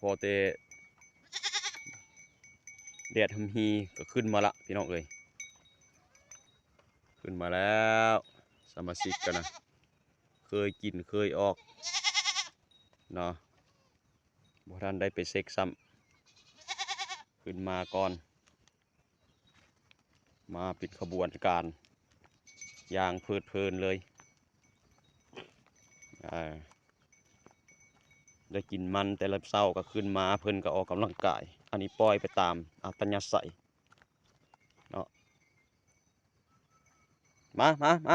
พอเตแดดทำฮีก็ขึ้นมาละพี่น้องเอ้ยขึ้นมาแล้วสมาชิกกันนะเคยกินเคยออกเนาะบ่ท่านได้ไปเซ็กซ้ำขึ้นมาก่อนมาปิดขบวนการอย่างเพลิดเพลินเลยได้กินมันแต่ละเช้าก็ขึ้นมาเพิ่นก็ออกกำลังกายอันนี้ปล่อยไปตามอัตยาศัยเนาะมาม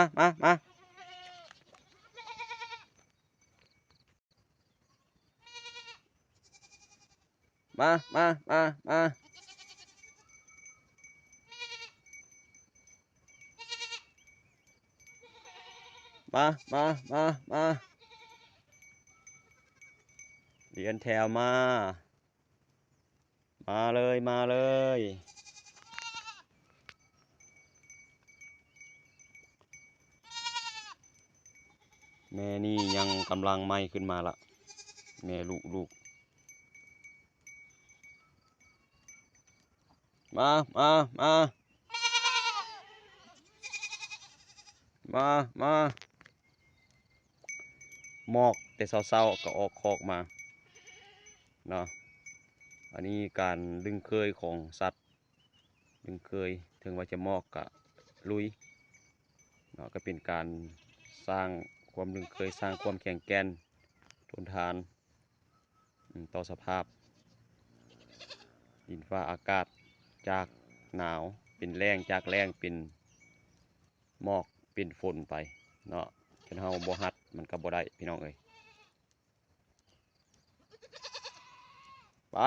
าเรียนแถวมาเลยแม่นี่ยังกำลังไหม้ขึ้นมาละแม่ลูกมาหมอกแต่เศร้าๆก็ออกคอกมาเนาะอันนี้การดึงเคยของสัตว์ดึงเคยถึงว่าจะหมอกกะลุยเนาะก็เป็นการสร้างความดึงเคยสร้างความแข็งแกร่งทนทานต่อสภาพดินฟ้าอากาศจากหนาวเป็นแรงจากแรงเป็นหมอกเป็นฝนไปเนาะจนเฮาบ่ฮัดมันก็บ่ได้พี่น้องเอ้ยไป